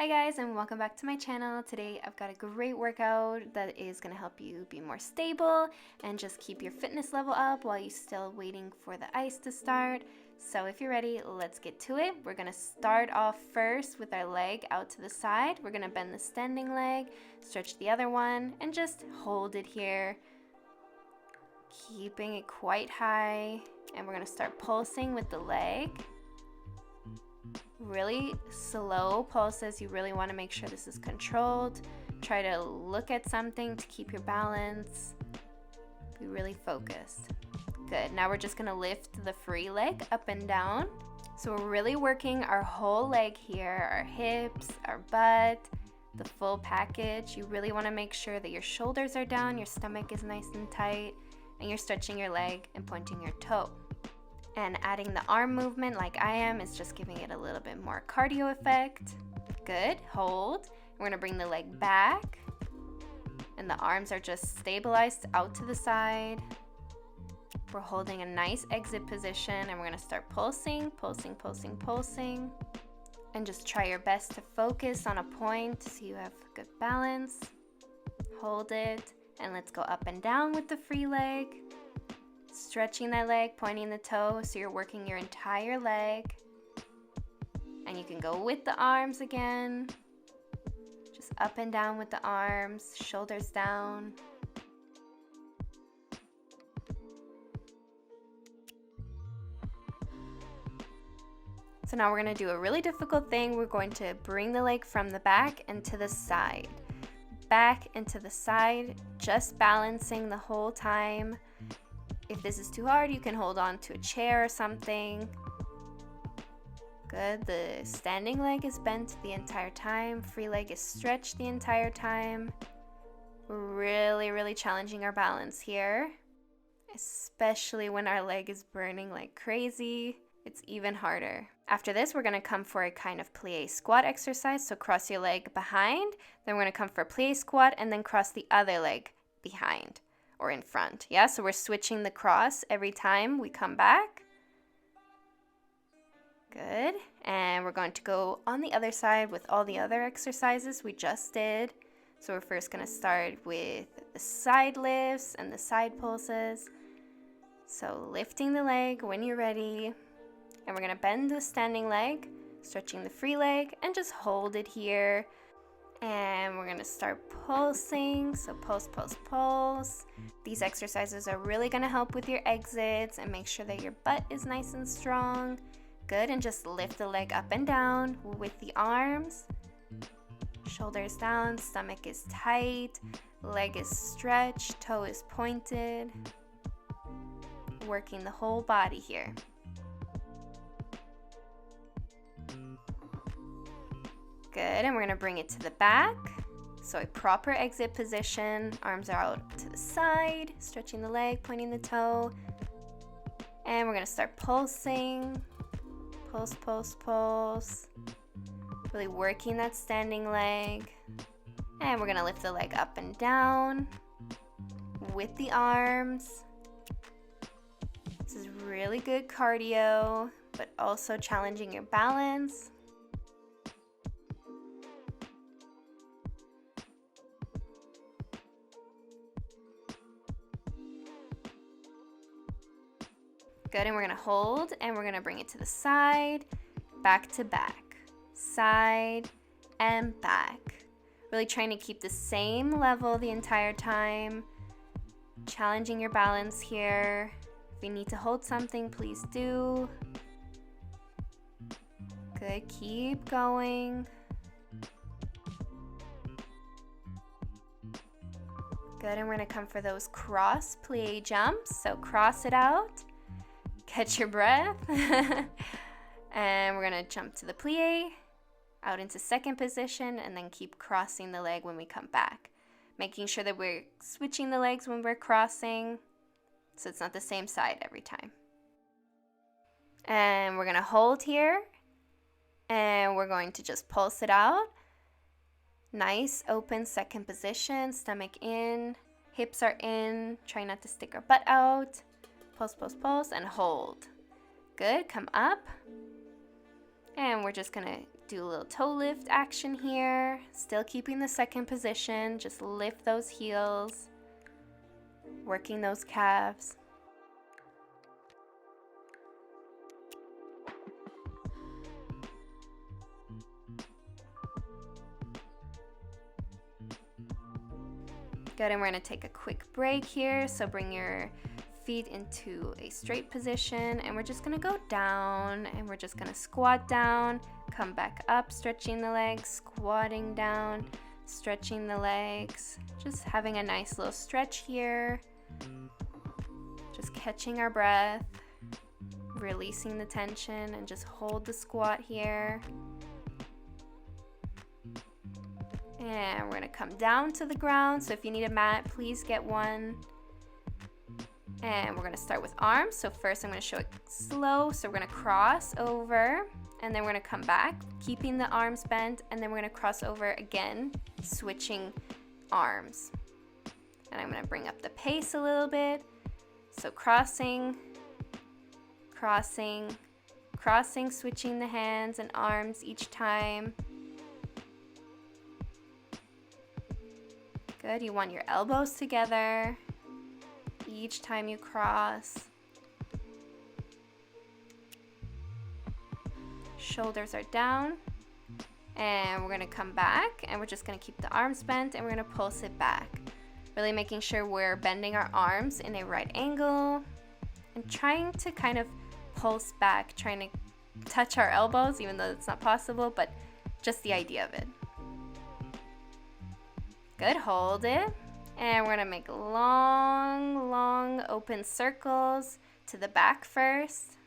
Hi guys, and welcome back to my channel. Today I've got a great workout that is going to help you be more stable and just keep your fitness level up while you're still waiting for the ice to start. So if you're ready, let's get to it. We're going to start off first with our leg out to the side. We're going to bend the standing leg, stretch the other one, and just hold it here, keeping it quite high. And we're going to start pulsing with the leg. Really slow pulses. You really want to make sure this is controlled. Try to look at something to keep your balance. Be really focused. Good. Now we're just going to lift the free leg up and down. So we're really working our whole leg here, our hips, our butt, the full package. You really want to make sure that your shoulders are down, your stomach is nice and tight, and you're stretching your leg and pointing your toe. And adding the arm movement like I am is just giving it a little bit more cardio effect. Good, hold. We're gonna bring the leg back and the arms are just stabilized out to the side. We're holding a nice exit position and we're gonna start pulsing, pulsing, pulsing, pulsing. And just try your best to focus on a point so you have good balance. Hold it, and let's go up and down with the free leg. Stretching that leg, pointing the toe, so you're working your entire leg. And you can go with the arms again. Just up and down with the arms, shoulders down. So now we're going to do a really difficult thing. We're going to bring the leg from the back and to the side. Back and to the side, just balancing the whole time. If this is too hard, you can hold on to a chair or something. Good. The standing leg is bent the entire time. Free leg is stretched the entire time. We're really challenging our balance here, especially when our leg is burning like crazy. It's even harder. After this, we're going to come for a kind of plie squat exercise. So cross your leg behind. Then we're going to come for plie squat and then cross the other leg behind. Or in front, yeah? So we're switching the cross every time we come back. Good. And we're going to go on the other side with all the other exercises we just did. So we're first going to start with the side lifts and the side pulses. So lifting the leg when you're ready. And we're going to bend the standing leg, stretching the free leg, and just hold it here. And we're going to start pulsing. So pulse, pulse, pulse. These exercises are really going to help with your exits and make sure that your butt is nice and strong. Good. And just lift the leg up and down with the arms. Shoulders down, stomach is tight, leg is stretched, toe is pointed. Working the whole body here. Good, and we're gonna bring it to the back. So a proper exit position, arms are out to the side, stretching the leg, pointing the toe. And we're gonna start pulsing. Pulse, pulse, pulse. Really working that standing leg. And we're gonna lift the leg up and down with the arms. This is really good cardio, but also challenging your balance. Good, and we're gonna hold, and we're gonna bring it to the side, back to back, side and back. Really trying to keep the same level the entire time, challenging your balance here. If you need to hold something, please do. Good, keep going. Good, and we're gonna come for those cross plie jumps, so cross it out. Catch your breath. And we're going to jump to the plie, out into second position, and then keep crossing the leg when we come back. Making sure that we're switching the legs when we're crossing, so it's not the same side every time. And we're going to hold here, and we're going to just pulse it out. Nice, open second position, stomach in, hips are in, try not to stick our butt out. Pulse, pulse, pulse, and hold. Good, come up. And we're just gonna Do a little toe lift action here. Still keeping the second position. Just lift those heels. Working those calves. Good, and we're going to take a quick break here. So bring your feet into a straight position, and we're just going to go down, and we're just going to squat down, come back up, stretching the legs, squatting down, stretching the legs, just having a nice little stretch here, just catching our breath, releasing the tension, and just hold the squat here. And we're going to come down to the ground, so if you need a mat, please get one. And we're going to start with arms. So first I'm going to show it slow. So we're going to cross over, and then we're going to come back, keeping the arms bent, and then we're going to cross over again, switching arms. And I'm going to bring up the pace a little bit. So crossing, crossing, crossing, switching the hands and arms each time. Good, you want your elbows together each time you cross. Shoulders are down, and we're going to come back, and we're just going to keep the arms bent, and we're going to pulse it back. Really making sure we're bending our arms in a right angle and trying to kind of pulse back, trying to touch our elbows, even though it's not possible, but just the idea of it. Good, hold it. And we're going to make long open circles to the back first.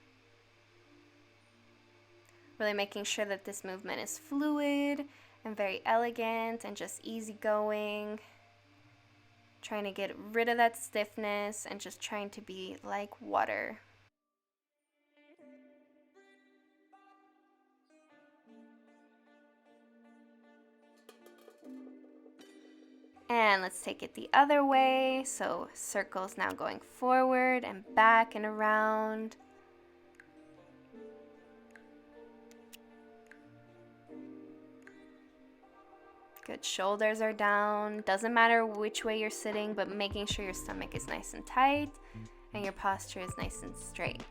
Really making sure that this movement is fluid and very elegant and just easygoing. Trying to get rid of that stiffness and just trying to be like water. And let's take it the other way. So circles now going forward and back and around. Good, shoulders are down. Doesn't matter which way you're sitting, but making sure your stomach is nice and tight and your posture is nice and straight.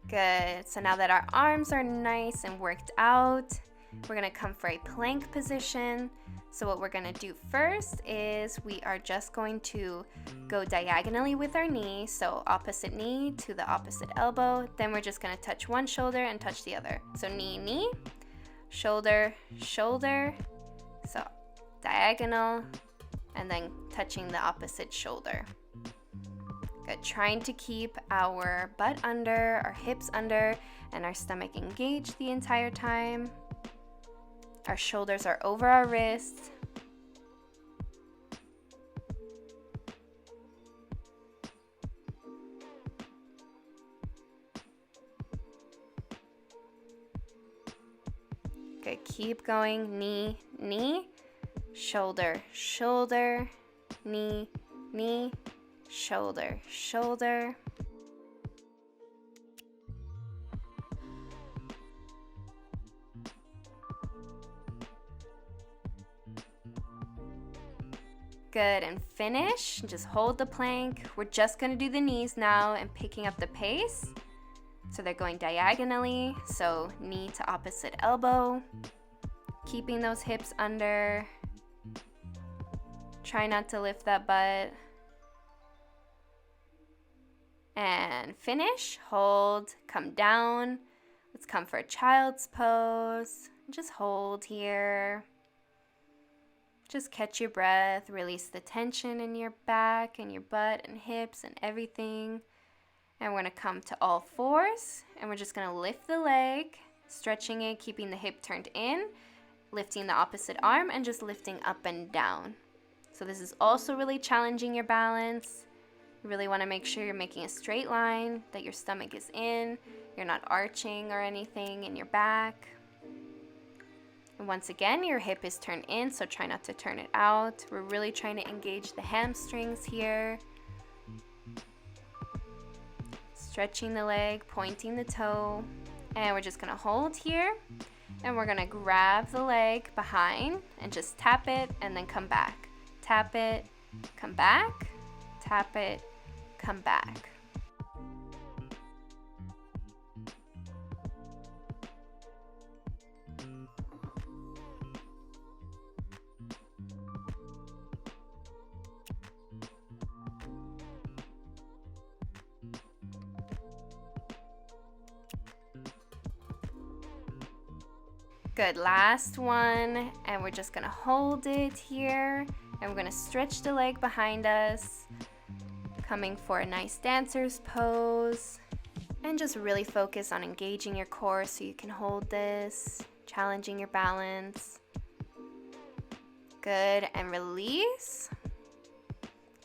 Good, so now that our arms are nice and worked out, we're gonna come for a plank position. So what we're gonna do first is we are just going to go diagonally with our knee, so opposite knee to the opposite elbow. Then we're just gonna touch one shoulder and touch the other. So knee, knee, shoulder, shoulder, so diagonal, and then touching the opposite shoulder. Good, trying to keep our butt under, our hips under, and our stomach engaged the entire time. Our shoulders are over our wrists. Good, keep going. Knee, knee, shoulder, shoulder, knee, knee, shoulder, shoulder. Good, and finish. Just hold the plank. We're just gonna do the knees now and picking up the pace. So they're going diagonally, so knee to opposite elbow. Keeping those hips under. Try not to lift that butt. And finish, hold, come down. Let's come for a child's pose. Just hold here. Just catch your breath, release the tension in your back and your butt and hips and everything. And we're gonna come to all fours, and we're just gonna lift the leg, stretching it, keeping the hip turned in, lifting the opposite arm, and just lifting up and down. So this is also really challenging your balance. You really wanna make sure you're making a straight line, that your stomach is in, you're not arching or anything in your back. And once again, your hip is turned in, so try not to turn it out. We're really trying to engage the hamstrings here. Stretching the leg, pointing the toe. And we're just gonna hold here. And we're gonna grab the leg behind and just tap it and then come back. Tap it, come back, tap it, come back. Good, last one, and we're just gonna hold it here, and we're gonna stretch the leg behind us, coming for a nice dancer's pose, and just really focus on engaging your core so you can hold this, challenging your balance. Good, and release.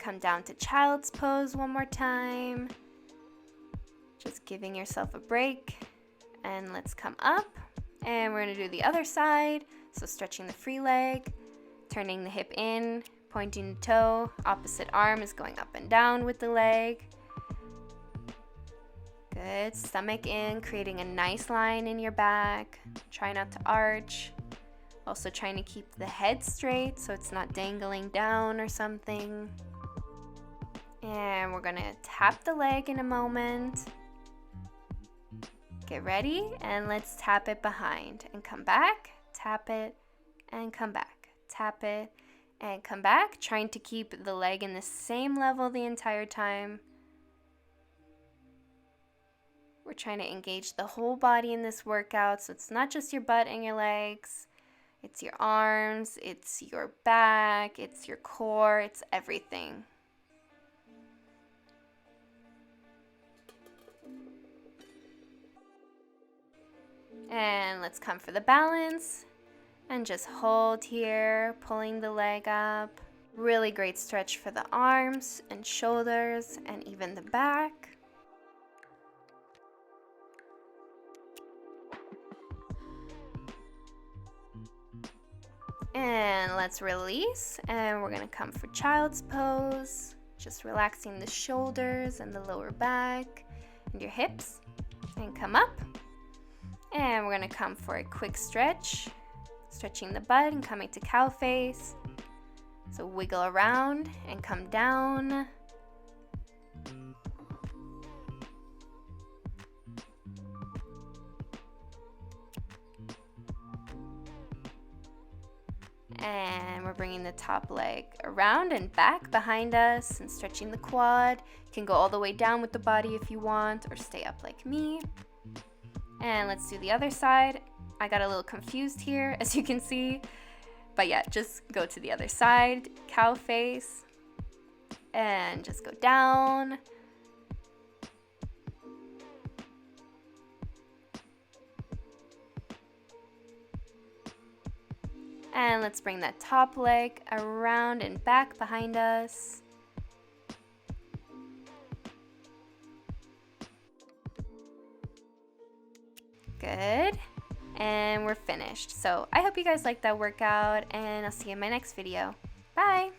Come down to child's pose one more time. Just giving yourself a break, and let's come up. And we're gonna do the other side. So stretching the free leg, turning the hip in, pointing the toe, opposite arm is going up and down with the leg. Good, stomach in, creating a nice line in your back. Try not to arch. Also trying to keep the head straight so it's not dangling down or something. And we're gonna tap the leg in a moment. Get ready, and let's tap it behind and come back, tap it, and come back, tap it, and come back, trying to keep the leg in the same level the entire time. We're trying to engage the whole body in this workout, so it's not just your butt and your legs, it's your arms, it's your back, it's your core, it's everything. And let's come for the balance and just hold here, pulling the leg up. Really great stretch for the arms and shoulders and even the back. And let's release, and we're gonna come for child's pose. Just relaxing the shoulders and the lower back and your hips, and come up. And we're gonna come for a quick stretch, stretching the butt and coming to cow face. So wiggle around and come down. And we're bringing the top leg around and back behind us and stretching the quad. You can go all the way down with the body if you want, or stay up like me. And let's do the other side. I got a little confused here, as you can see. But yeah, just go to the other side, cow face, and just go down. And let's bring that top leg around and back behind us. Good. And we're finished. So I hope you guys liked that workout, and I'll see you in my next video. Bye.